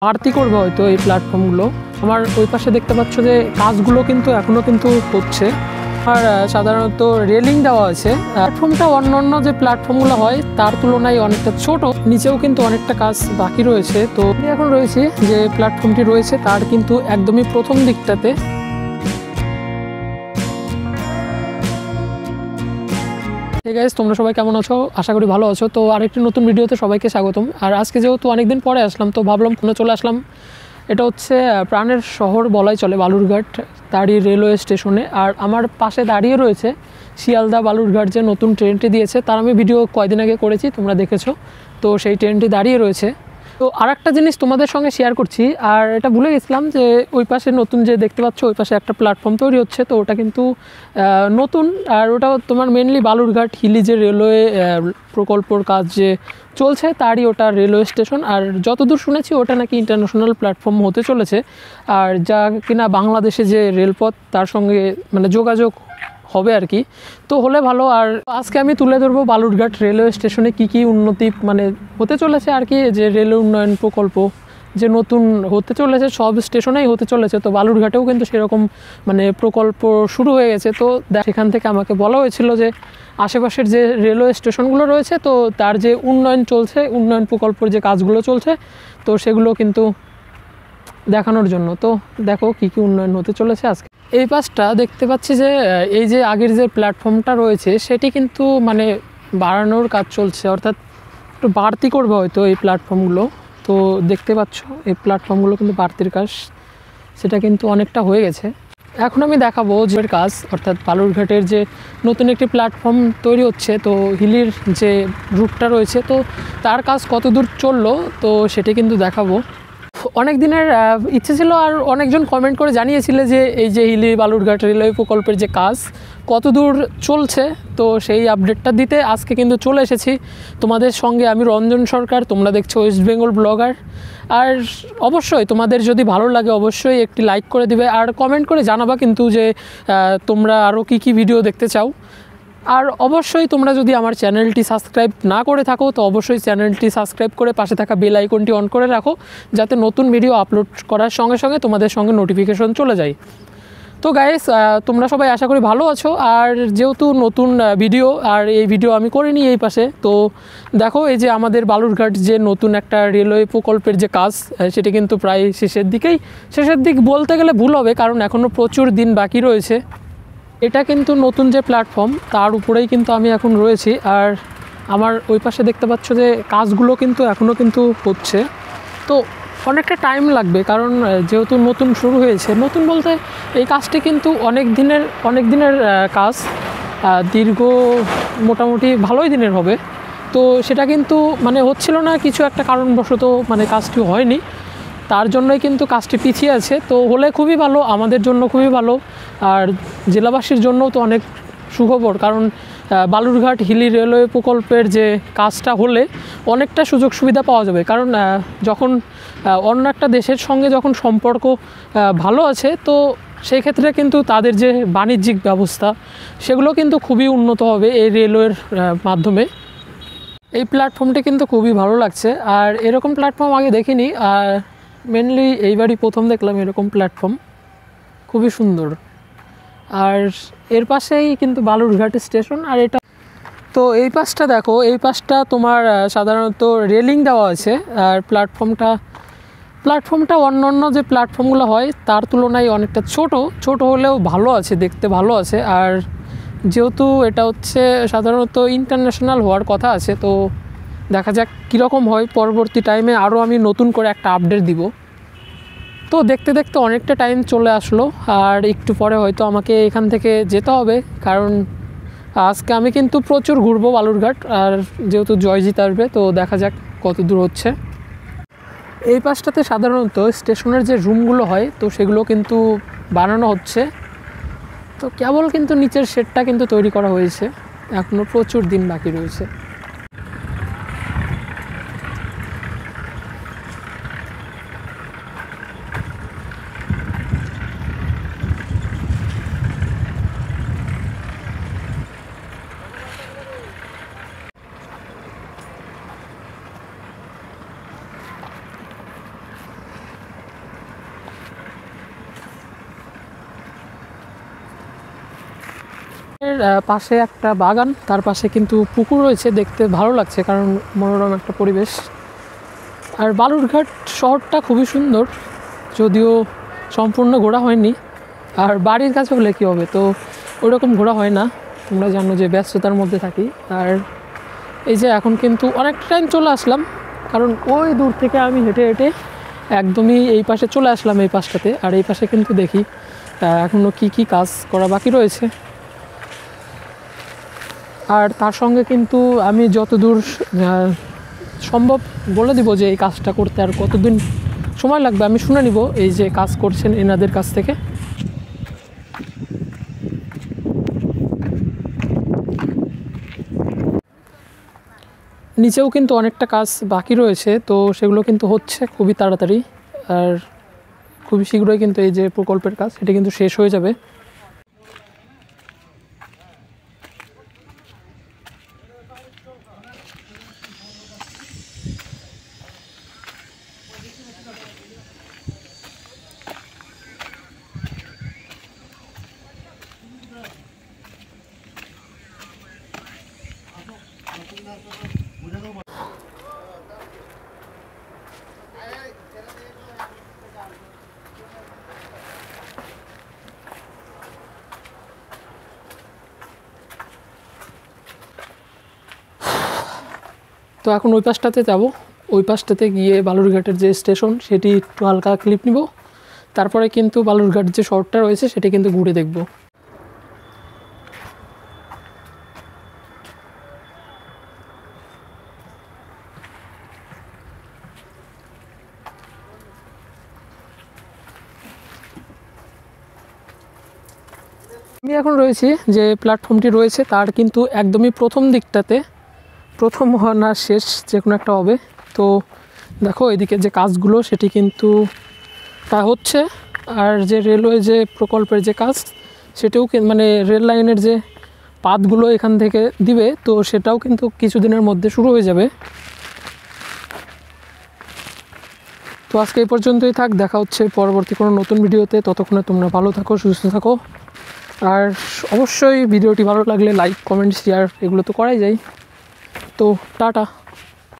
বাড়তি করবে হয়তো এই প্ল্যাটফর্মগুলো। আমার ওই পাশে দেখতে পাচ্ছ যে কাজগুলো কিন্তু এখনও কিন্তু হচ্ছে, আর সাধারণত রেলিং দেওয়া আছে। প্ল্যাটফর্মটা অন্যান্য যে প্ল্যাটফর্মগুলো হয় তার তুলনায় অনেকটা ছোট, নিচেও কিন্তু অনেকটা কাজ বাকি রয়েছে। তো এখন রয়েছে যে প্ল্যাটফর্মটি রয়েছে তার কিন্তু একদমই প্রথম দিকটাতে। হে গাইস, তোমরা সবাই কেমন আছো? আশা করি ভালো আছো। তো আরেকটি নতুন ভিডিওতে সবাইকে স্বাগতম। আর আজকে যেহেতু অনেকদিন পরে আসলাম, তো ভাবলাম চলে আসলাম। এটা হচ্ছে প্রাণের শহর বলাই চলে, বালুরঘাট তারই রেলওয়ে স্টেশনে। আর আমার পাশে দাঁড়িয়ে রয়েছে শিয়ালদা বালুরঘাট যে নতুন ট্রেনটি দিয়েছে, তার আমি ভিডিও কয়দিন আগে করেছি, তোমরা দেখেছো। তো সেই ট্রেনটি দাঁড়িয়ে রয়েছে। তো আর একটা জিনিস তোমাদের সঙ্গে শেয়ার করছি, আর এটা ভুলে গেছিলাম যে ওই পাশে নতুন যে দেখতে পাচ্ছ ওই পাশে একটা প্ল্যাটফর্ম তৈরি হচ্ছে। তো ওটা কিন্তু নতুন, আর ওটা তোমার মেনলি বালুরঘাট হিলি যে রেলওয়ে প্রকল্পর কাজ যে চলছে তারই ওটা রেলওয়ে স্টেশন। আর যতদূর শুনেছি ওটা নাকি ইন্টারন্যাশনাল প্ল্যাটফর্ম হতে চলেছে, আর যা কিনা বাংলাদেশে যে রেলপথ তার সঙ্গে মানে যোগাযোগ হবে আর কি। তো হলে ভালো। আর আজকে আমি তুলে ধরবো বালুরঘাট রেলওয়ে স্টেশনে কি কি উন্নতি মানে হতে চলেছে আর কি, যে রেলওয়ে উন্নয়ন প্রকল্প যে নতুন হতে চলেছে, সব স্টেশনেই হতে চলেছে। তো বালুরঘাটেও কিন্তু সেরকম মানে প্রকল্প শুরু হয়ে গেছে। তো সেখান থেকে আমাকে বলা হয়েছিল যে আশেপাশের যে রেলওয়ে স্টেশনগুলো রয়েছে তো তার যে উন্নয়ন চলছে, উন্নয়ন প্রকল্পের যে কাজগুলো চলছে, তো সেগুলো কিন্তু দেখানোর জন্য। তো দেখো কি কি উন্নয়ন হতে চলেছে আজকে। এই পাশটা দেখতে পাচ্ছি যে এই যে আগের যে প্ল্যাটফর্মটা রয়েছে সেটি কিন্তু মানে বাড়ানোর কাজ চলছে, অর্থাৎ একটু বাড়তি করবে হয়তো এই প্ল্যাটফর্মগুলো। তো দেখতে পাচ্ছ এই প্ল্যাটফর্মগুলো কিন্তু বাড়তির কাজ সেটা কিন্তু অনেকটা হয়ে গেছে। এখন আমি দেখাবো যে কাজ, অর্থাৎ বালুরঘাটের যে নতুন একটি প্ল্যাটফর্ম তৈরি হচ্ছে, তো হিলির যে রুটটা রয়েছে তো তার কাজ কত দূর চললো তো সেটি কিন্তু দেখাবো। অনেক দিনের ইচ্ছে ছিল, আর অনেকজন কমেন্ট করে জানিয়েছিলে যে এই যে হিলি বালুরঘাট রেলওয়ে প্রকল্পের যে কাজ কত দূর চলছে, তো সেই আপডেটটা দিতে আজকে কিন্তু চলে এসেছি তোমাদের সঙ্গে। আমি রঞ্জন সরকার, তোমরা দেখছো ওয়েস্ট বেঙ্গল ব্লগার। আর অবশ্যই তোমাদের যদি ভালো লাগে অবশ্যই একটি লাইক করে দিবে, আর কমেন্ট করে জানাবা কিন্তু যে তোমরা আরও কী কী ভিডিও দেখতে চাও। আর অবশ্যই তোমরা যদি আমার চ্যানেলটি সাবস্ক্রাইব না করে থাকো তো অবশ্যই চ্যানেলটি সাবস্ক্রাইব করে পাশে থাকা বেল আইকনটি অন করে রাখো, যাতে নতুন ভিডিও আপলোড করার সঙ্গে সঙ্গে তোমাদের সঙ্গে নোটিফিকেশন চলে যায়। তো গাইস, তোমরা সবাই আশা করি ভালো আছো। আর যেহেতু নতুন ভিডিও, আর এই ভিডিও আমি করিনি এই পাশে, তো দেখো এই যে আমাদের বালুরঘাট যে নতুন একটা রেলওয়ে প্রকল্পের যে কাজ সেটি কিন্তু প্রায় শেষের দিক বলতে গেলে ভুল হবে, কারণ এখনও প্রচুর দিন বাকি রয়েছে। এটা কিন্তু নতুন যে প্ল্যাটফর্ম তার উপরেই কিন্তু আমি এখন রয়েছি। আর আমার ওই পাশে দেখতে পাচ্ছ যে কাজগুলো কিন্তু এখনও কিন্তু হচ্ছে, তো অনেকটা টাইম লাগবে, কারণ যেহেতু নতুন শুরু হয়েছে। নতুন বলতে এই কাজটি কিন্তু অনেক দিনের কাজ, দীর্ঘ মোটামুটি ভালোই দিনের হবে। তো সেটা কিন্তু মানে হচ্ছিল না কিছু একটা কারণবশত, মানে কাজটি হয়নি, তার জন্যই কিন্তু কাজটি পিছিয়ে আছে। তো হলে খুবই ভালো, আমাদের জন্য খুবই ভালো, আর জেলাবাসীর জন্যও তো অনেক সুখবর, কারণ বালুরঘাট হিলি রেলওয়ে প্রকল্পের যে কাজটা হলে অনেকটা সুযোগ সুবিধা পাওয়া যাবে। কারণ যখন অন্য একটা দেশের সঙ্গে যখন সম্পর্ক ভালো আছে, তো সেই ক্ষেত্রে কিন্তু তাদের যে বাণিজ্যিক ব্যবস্থা সেগুলো কিন্তু খুবই উন্নত হবে এই রেলওয়ের মাধ্যমে। এই প্ল্যাটফর্মটি কিন্তু খুবই ভালো লাগছে, আর এরকম প্ল্যাটফর্ম আগে দেখিনি, আর মেনলি এইবারই প্রথম দেখলাম এরকম প্ল্যাটফর্ম, খুবই সুন্দর। আর এর পাশেই কিন্তু বালুরঘাট স্টেশন। আর এটা তো এই পাশটা দেখো, এই পাশটা তোমার সাধারণত রেলিং দেওয়া আছে, আর প্ল্যাটফর্মটা অন্যান্য যে প্ল্যাটফর্মগুলো হয় তার তুলনায় অনেকটা ছোট হলেও ভালো আছে, দেখতে ভালো আছে। আর যেহেতু এটা হচ্ছে সাধারণত ইন্টারন্যাশনাল হওয়ার কথা আছে, তো দেখা যাক কীরকম হয়। পরবর্তী টাইমে আরও আমি নতুন করে একটা আপডেট দিব। তো দেখতে দেখতে অনেকটা টাইম চলে আসলো, আর একটু পরে হয়তো আমাকে এখান থেকে যেতে হবে, কারণ আজকে আমি কিন্তু প্রচুর ঘুরবো বালুরঘাট। আর যেহেতু জয়জিৎ আসবে, তো দেখা যাক কত দূর হচ্ছে। এই পাশটাতে সাধারণত স্টেশনের যে রুমগুলো হয় তো সেগুলো কিন্তু বানানো হচ্ছে, তো কেবল কিন্তু নিচের শেডটা কিন্তু তৈরি করা হয়েছে, এখনও প্রচুর দিন বাকি রয়েছে। এর পাশে একটা বাগান, তার পাশে কিন্তু পুকুর রয়েছে, দেখতে ভালো লাগছে কারণ মনোরম একটা পরিবেশ। আর বালুরঘাট শহরটা খুবই সুন্দর, যদিও সম্পূর্ণ ঘোরা হয়নি। আর বাড়ির কাছে হলে কী হবে, তো ওইরকম ঘোরা হয় না, তোমরা জানো যে ব্যস্ততার মধ্যে থাকি। আর এই যে এখন কিন্তু অনেক টাইম চলে আসলাম, কারণ ওই দূর থেকে আমি হেঁটে হেঁটে একদমই এই পাশে চলে আসলাম, এই পাশটাতে। আর এই পাশে কিন্তু দেখি এখনও কি কাজ করা বাকি রয়েছে। আর তার সঙ্গে কিন্তু আমি যতদূর সম্ভব বলে দিব যে এই কাজটা করতে আর কতদিন সময় লাগবে আমি শুনে নিব এই যে কাজ করছেন এনাদের কাছ থেকে। নিচেও কিন্তু অনেকটা কাজ বাকি রয়েছে, তো সেগুলো কিন্তু হচ্ছে খুবই তাড়াতাড়ি। আর খুবই শীঘ্রই কিন্তু এই যে প্রকল্পের কাজ সেটা কিন্তু শেষ হয়ে যাবে। তো এখন ওই পাশটাতে যাব, ওই পাশটাতে গিয়ে বালুরঘাটের যে স্টেশন সেটি একটু হালকা ক্লিপ নিব, তারপরে কিন্তু বালুরঘাট যে শহরটা রয়েছে সেটা কিন্তু ঘুরে দেখব। আমি এখন রয়েছি যে প্ল্যাটফর্মটি রয়েছে তার কিন্তু একদমই প্রথম দিকটাতে, প্রথম না শেষ যে কোনো একটা হবে। তো দেখো এদিকে যে কাজগুলো সেটি কিন্তু তা হচ্ছে। আর যে রেলওয়ে যে প্রকল্পের যে কাজ সেটাও মানে রেল লাইনের যে পাতগুলো এখান থেকে দিবে, তো সেটাও কিন্তু কিছুদিনের মধ্যে শুরু হয়ে যাবে। তো আজকে এই পর্যন্তই থাক, দেখা হচ্ছে পরবর্তী কোনো নতুন ভিডিওতে। ততক্ষণে তোমরা ভালো থাকো, সুস্থ থাকো। আর অবশ্যই ভিডিওটি ভালো লাগলে লাইক, কমেন্ট, শেয়ার এগুলো তো করাই যায়। তো টাটা।